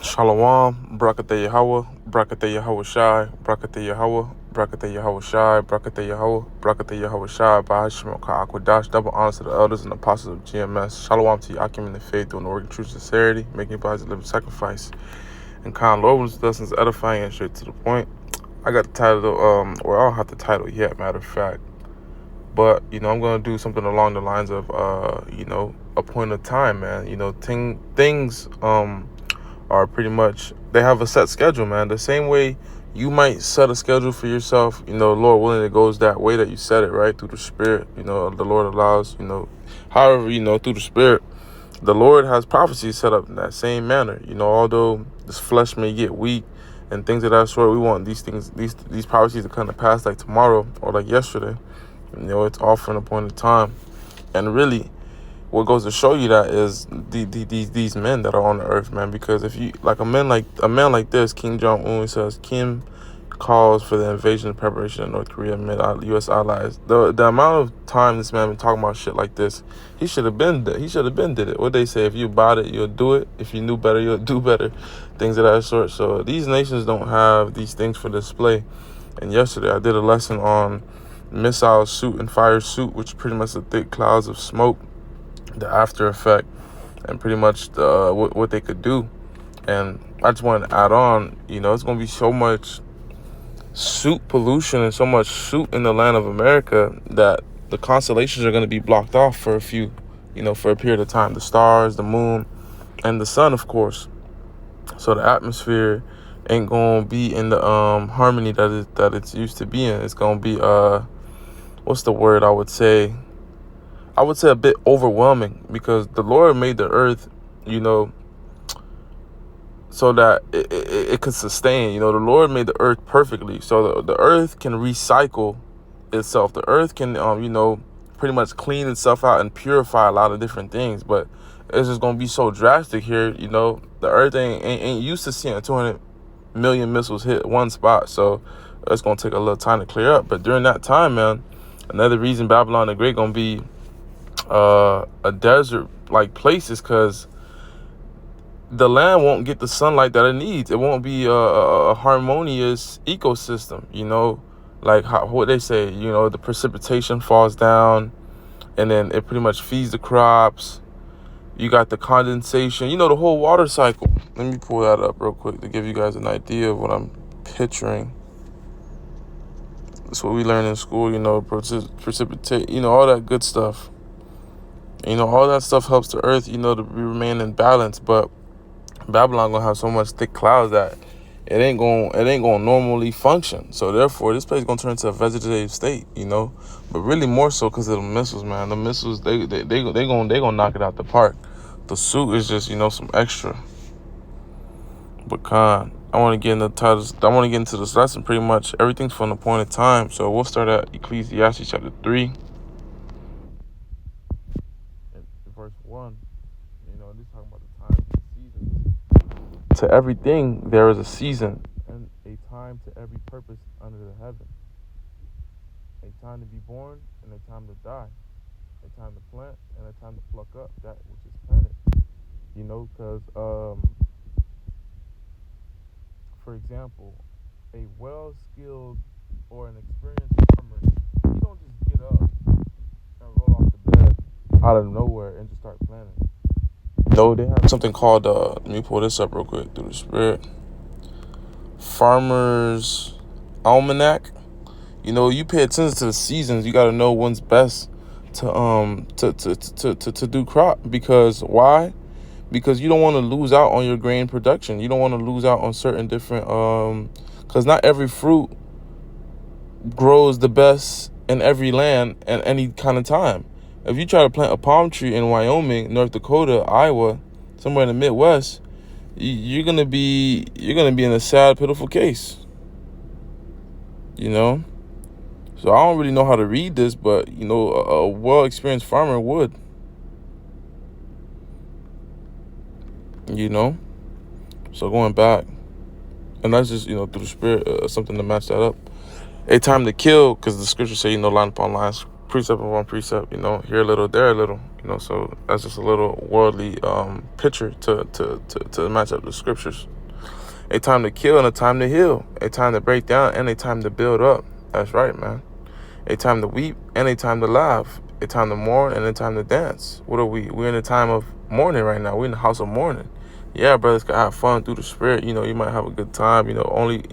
Shalom, Brakatah Yahweh, Brakatah Yahweh Shai, Brakatah Yahweh, Brakatah Yahweh Shai, Brakatah Yahweh, Brakatah Yahweh Shai, Bahashim Akwadash, double honors to the elders and apostles of GMS. Shalom to Yakim in the faith, doing the work of true sincerity, making bodies a living sacrifice. And kind Lord was lessons edifying and straight to the point. I got the title, or I don't have the title yet, matter of fact. But, I'm going to do something along the lines of, a point of time, man. Things, are pretty much, they have a set schedule, man. The same way you might set a schedule for yourself, Lord willing, it goes that way that you set it, right? Through the Spirit, the Lord allows, however, through the Spirit, the Lord has prophecies set up in that same manner. Although this flesh may get weak and things of that sort, we want these things, these prophecies to come to pass like tomorrow or like yesterday. It's all for an appointed time. And really, what goes to show you that is these men that are on the earth, man. Because if you like a man like this, Kim Jong-un says Kim calls for the invasion and preparation of North Korea amid U.S. allies. The amount of time this man been talking about shit like this, he should have been did it. What they say, if you bought it, you'll do it. If you knew better, you'll do better. Things of that sort. So these nations don't have these things for display. And yesterday I did a lesson on missile suit and fire suit, which pretty much the thick clouds of smoke, the after effect, and pretty much what they could do. And I just wanted to add on, it's going to be so much soot pollution and so much soot in the land of America that the constellations are going to be blocked off for a period of time. The stars, the moon, and the sun, of course. So the atmosphere ain't going to be in the harmony that it's used to be in. It's going to be, what's the word I would say? I would say a bit overwhelming, because the Lord made the earth, so that it could sustain. The Lord made the earth perfectly, so the earth can recycle itself. The earth can, pretty much clean itself out and purify a lot of different things. But it's just gonna be so drastic here. The earth ain't used to seeing 200 million missiles hit one spot, so it's gonna take a little time to clear up. But during that time, man, another reason Babylon the Great gonna be a desert like place is because the land won't get the sunlight that it needs. It won't be a harmonious ecosystem, like what they say, the precipitation falls down and then it pretty much feeds the crops. You got the condensation, the whole water cycle. Let me pull that up real quick to give you guys an idea of what I'm picturing. That's what we learn in school, precipitate, all that good stuff. All that stuff helps the earth, to remain in balance. But Babylon gonna have so much thick clouds that it ain't gonna normally function. So therefore, this place gonna turn into a vegetative state, But really more so because of the missiles, man. The missiles, they gonna knock it out the park. The suit is just, some extra. But I want to get into the titles. I want to get into this lesson. Pretty much everything's from the point of time. So we'll start at Ecclesiastes chapter 3. Verse 1, this is talking about the times and seasons. To everything there is a season, and a time to every purpose under the heaven. A time to be born, and a time to die. A time to plant, and a time to pluck up that which is planted. Because, for example, a well-skilled or an experienced farmer, he don't just get up and roll off the bed out of nowhere and just start planting. No, they have something called, let me pull this up real quick through the Spirit. Farmer's Almanac. You pay attention to the seasons. You got to know when's best to do crop. Because why? Because you don't want to lose out on your grain production. You don't want to lose out on certain different, because not every fruit grows the best in every land at any kind of time. If you try to plant a palm tree in Wyoming, North Dakota, Iowa, somewhere in the Midwest, you're gonna be in a sad, pitiful case. So I don't really know how to read this, but a well-experienced farmer would. So going back, and that's just through the Spirit, something to match that up. A time to kill, because the scriptures say line upon line, precept upon precept, here a little, there a little, so that's just a little worldly picture to match up the scriptures. A time to kill and a time to heal. A time to break down and a time to build up. That's right, man. A time to weep and a time to laugh. A time to mourn and a time to dance. What are we? We're in a time of mourning right now. We're in the house of mourning. Yeah, brothers can have fun through the spirit. You know, you might have a good time, only,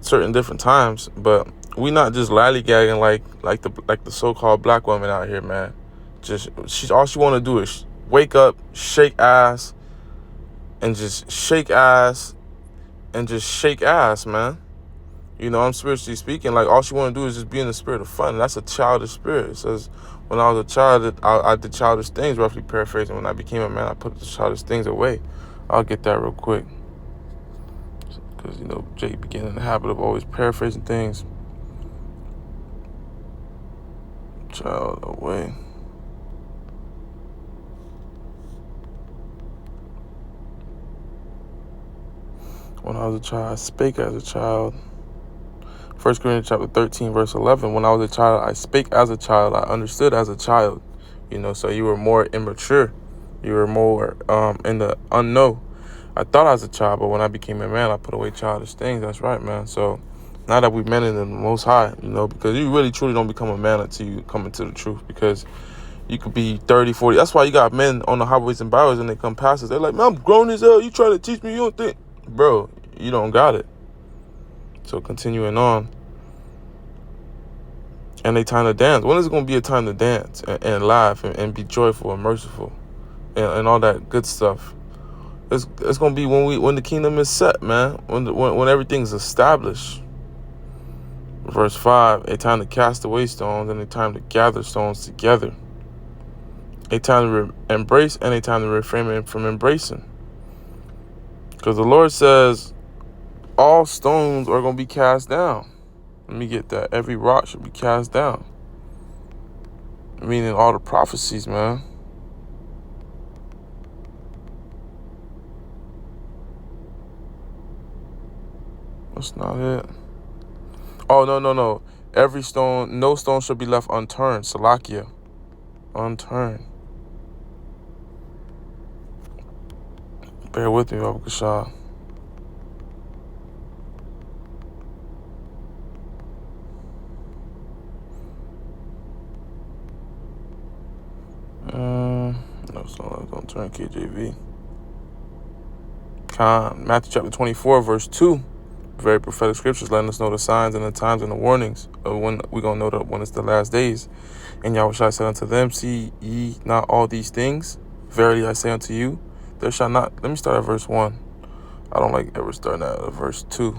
certain different times. But we not just lollygagging like the so-called black woman out here, man. All she want to do is wake up, shake ass, and just shake ass, man. I'm spiritually speaking, like, all she want to do is just be in the spirit of fun. And that's a childish spirit. It says, when I was a child, I did childish things, roughly paraphrasing. When I became a man, I put the childish things away. I'll get that real quick. Because, Jake began in the habit of always paraphrasing things. Child away. When I was a child, I spake as a child. 1 Corinthians chapter 13, verse 11. When I was a child, I spake as a child. I understood as a child. So you were more immature. You were more in the unknown. I thought I was a child, but when I became a man, I put away childish things. That's right, man. So now that we've men in the Most High, because you really truly don't become a man until you come into the truth. Because you could be 30, 40. That's why you got men on the highways and byways and they come past us. They're like, man, I'm grown as hell. You trying to teach me? You don't think? Bro, you don't got it. So continuing on. And a time to dance. When is it going to be a time to dance and laugh and be joyful and merciful and all that good stuff? It's going to be when the kingdom is set, man. When everything's established. Verse 5, a time to cast away stones and a time to gather stones together. A time to embrace and a time to refrain from embracing. Because the Lord says all stones are going to be cast down. Let me get that. Every rock should be cast down. Meaning all the prophecies, man. That's not it. Oh, no. Every stone, no stone should be left unturned. Salakia. Unturned. Bear with me, Abu Kashah. No, so don't turn KJV. Matthew chapter 24, verse 2. Very prophetic scriptures letting us know the signs and the times and the warnings of when we're going to know that when it's the last days. And Yahushua said unto them, see ye not all these things? Verily I say unto you, there shall not. Let me start at verse 1. I don't like ever starting at verse 2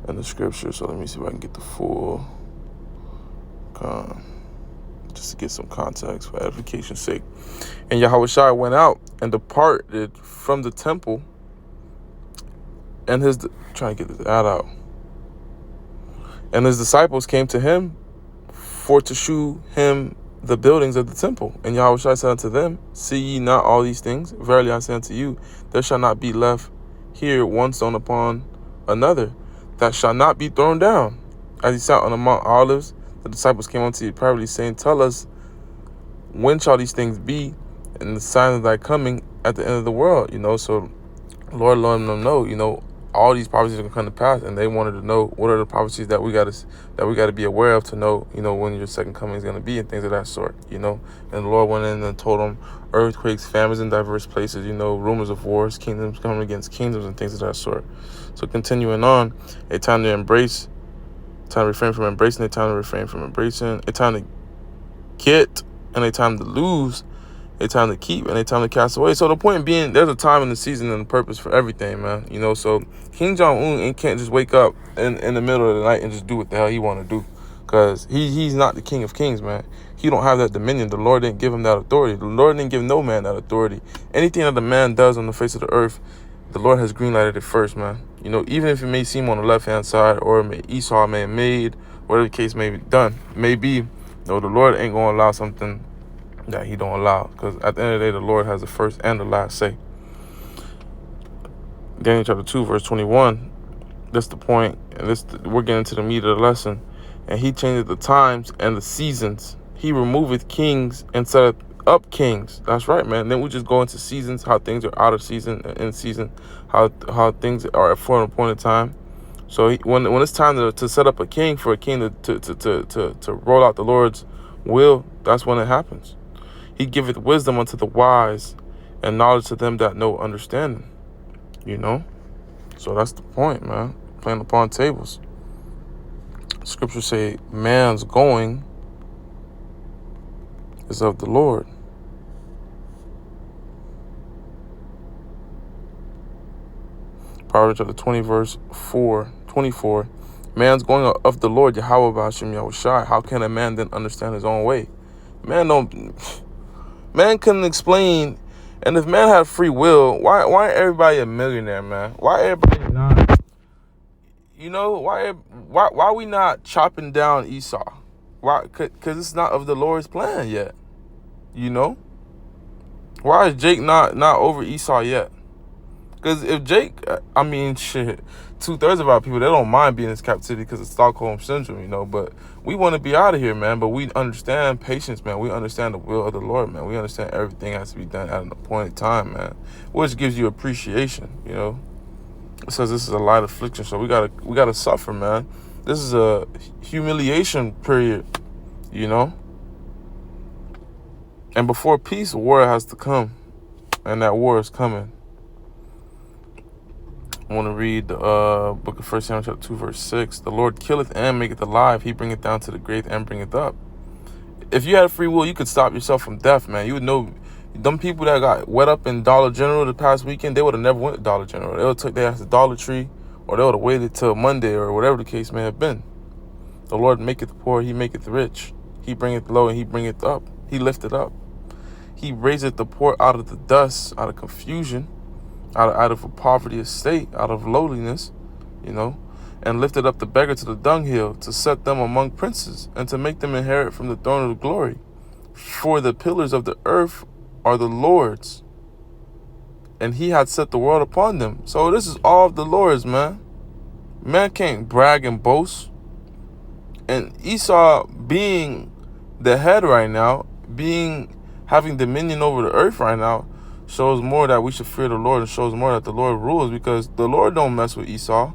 in the scripture. So let me see if I can get the full. Just to get some context for edification's sake. And Yahushua went out and departed from the temple, and trying to get this ad out. And his disciples came to him for to shew him the buildings of the temple. And Yahushua said unto them, see ye not all these things? Verily I say unto you, there shall not be left here one stone upon another that shall not be thrown down. As he sat on the Mount Olives, the disciples came unto him privately, saying, tell us, when shall these things be, and the sign of thy coming at the end of the world? So Lord letting them know, all these prophecies are going to come to pass, and they wanted to know what are the prophecies that we got to be aware of to know, when your second coming is going to be and things of that sort, And the Lord went in and told them earthquakes, famines in diverse places, rumors of wars, kingdoms coming against kingdoms and things of that sort. So continuing on, a time to embrace, time to refrain from embracing, a time to refrain from embracing, a time to get and a time to lose, a time to keep and a time to cast away. So the point being, there's a time in the season and a purpose for everything, man. So King Jong-un can't just wake up in the middle of the night and just do what the hell he want to do, because he's not the King of Kings, man. He don't have that dominion. The Lord didn't give him that authority. The Lord didn't give no man that authority. Anything that the man does on the face of the earth, the Lord has green-lighted it first, man. Even if it may seem on the left-hand side, or Esau may have made, whatever the case may be, the Lord ain't going to allow something that he don't allow, because at the end of the day, the Lord has the first and the last say. Daniel chapter 2, verse 21. That's the point, and we're getting to the meat of the lesson. And he changeth the times and the seasons. He removeth kings and setteth up kings. That's right, man. Then we just go into seasons, how things are out of season and in season, how things are for an appointed time. So when it's time to set up a king, for a king to roll out the Lord's will, that's when it happens. He giveth wisdom unto the wise and knowledge to them that know understanding. You know? So that's the point, man. Playing upon tables. Scriptures say man's going is of the Lord. Proverbs chapter 20, verse 24. Man's going of the Lord, Yahweh B'Hashem Yahushai. How can a man then understand his own way? Man couldn't explain. And if man had free will, why everybody a millionaire, man? Why everybody not? You know, why we not chopping down Esau? Why? Because it's not of the Lord's plan yet. You know? Why is Jake not over Esau yet? Because if Jake, I mean, shit, 2/3 of our people, they don't mind being in this captivity because of Stockholm Syndrome, you know. But we want to be out of here, man. But we understand patience, man. We understand the will of the Lord, man. We understand everything has to be done at an appointed time, man. Which gives you appreciation, you know. It says this is a light affliction, so we gotta suffer, man. This is a humiliation period, you know. And before peace, war has to come, and that war is coming. I want to read the book of 1 Samuel chapter 2, verse 6. The Lord killeth and maketh alive. He bringeth down to the grave and bringeth up. If you had free will, you could stop yourself from death, man. You would know. Them people that got wet up in Dollar General the past weekend, they would have never went to Dollar General. They would have took their ass to Dollar Tree, or they would have waited till Monday, or whatever the case may have been. The Lord maketh poor, he maketh rich. He bringeth low, and he bringeth up. He lifteth up. He raiseth the poor out of the dust, out of confusion, out of a poverty estate, out of lowliness, you know, and lifted up the beggar to the dunghill, to set them among princes, and to make them inherit from the throne of glory. For the pillars of the earth are the Lord's, and he had set the world upon them. So this is all of the Lord's, man. Man can't brag and boast. And Esau being the head right now, having dominion over the earth right now, shows more that we should fear the Lord, and shows more that the Lord rules, because the Lord don't mess with Esau.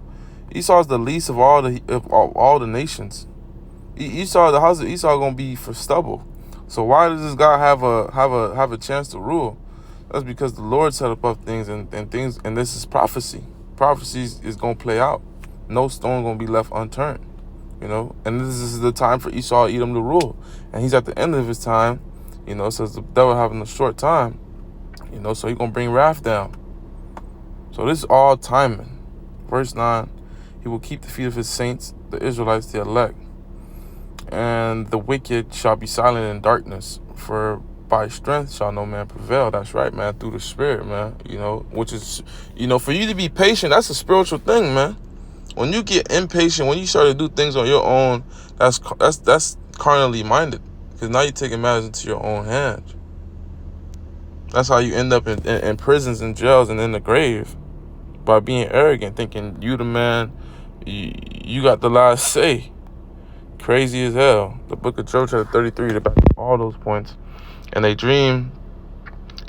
Esau is the least of all the nations. The house of Esau gonna be for stubble. So why does this guy have a chance to rule? That's because the Lord set up things and this is prophecy. Prophecy is gonna play out. No stone gonna be left unturned. You know, and this is the time for Esau, Edom, to rule, and he's at the end of his time. You know, it says the devil having a short time. You know, so he's going to bring wrath down. So this is all timing. Verse 9, he will keep the feet of his saints, the Israelites, the elect. And the wicked shall be silent in darkness, for by strength shall no man prevail. That's right, man, through the Spirit, man. You know, which is, you know, for you to be patient, that's a spiritual thing, man. When you get impatient, when you start to do things on your own, that's carnally minded. Because now you're taking matters into your own hands. That's how you end up in prisons and jails and in the grave, by being arrogant, thinking you the man, you got the last say. Crazy as hell. The book of Job chapter 33, about all those points. And they dream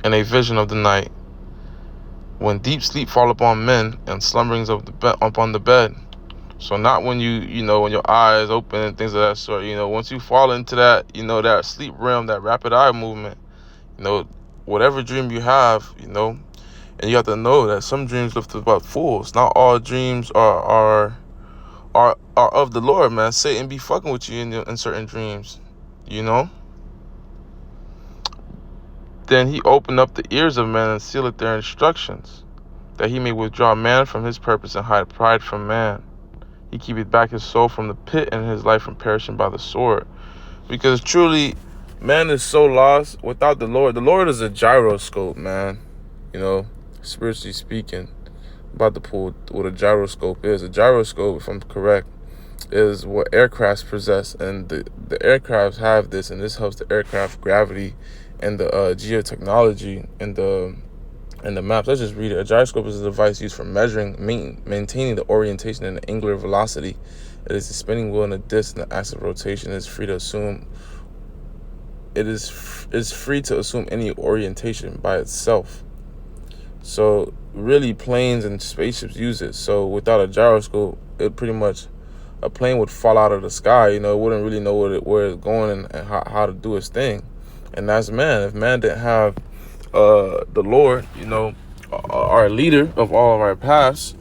and a vision of the night, when deep sleep fall upon men, and slumberings of upon the bed. So not when when your eyes open and things of that sort. You know, once you fall into that, that sleep realm, that rapid eye movement, whatever dream you have, and you have to know that some dreams lift about fools. Not all dreams are of the Lord, man. Satan be fucking with you in certain dreams, Then he opened up the ears of men and sealed their instructions, that he may withdraw man from his purpose and hide pride from man. He keepeth back his soul from the pit, and his life from perishing by the sword. Because truly, man is so lost without the Lord. The Lord is a gyroscope, man. Spiritually speaking, about to pull what a gyroscope is. A gyroscope, if I'm correct, is what aircrafts possess, and the aircrafts have this, and this helps the aircraft gravity and the geotechnology and the maps. Let's just read it. A gyroscope is a device used for measuring, maintaining the orientation and the angular velocity. It is a spinning wheel in a disc, and the axis of rotation is free to assume is free to assume any orientation by itself. So really, planes and spaceships use it. So without a gyroscope, a plane would fall out of the sky. It wouldn't really know where it's going and how to do its thing. And that's man. If man didn't have the Lord, our leader of all of our paths,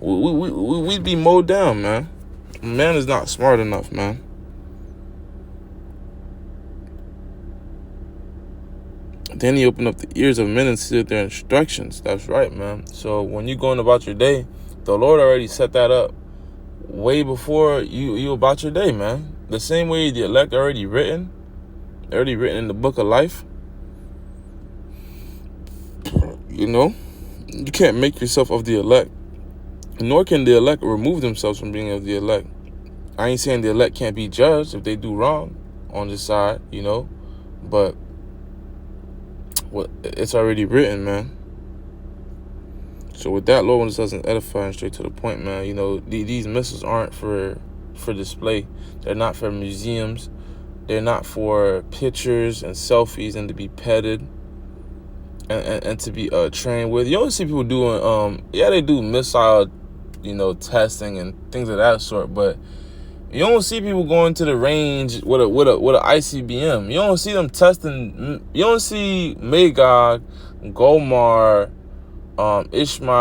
we'd be mowed down, man. Man is not smart enough, man. Then he opened up the ears of men and sealed their instructions. That's right, man. So when you're going about your day, the Lord already set that up way before you about your day, man. The same way the elect already written in the book of life. You can't make yourself of the elect, nor can the elect remove themselves from being of the elect. I ain't saying the elect can't be judged if they do wrong on this side, but it's already written, man. So with that, Lord wants us to edify and straight to the point, man. These missiles aren't for display. They're not for museums. They're not for pictures and selfies and to be petted and to be trained with. You don't see people doing they do missile testing and things of that sort, but you don't see people going to the range with a ICBM. You don't see them testing. You don't see Magog, Gomar, Ishmael.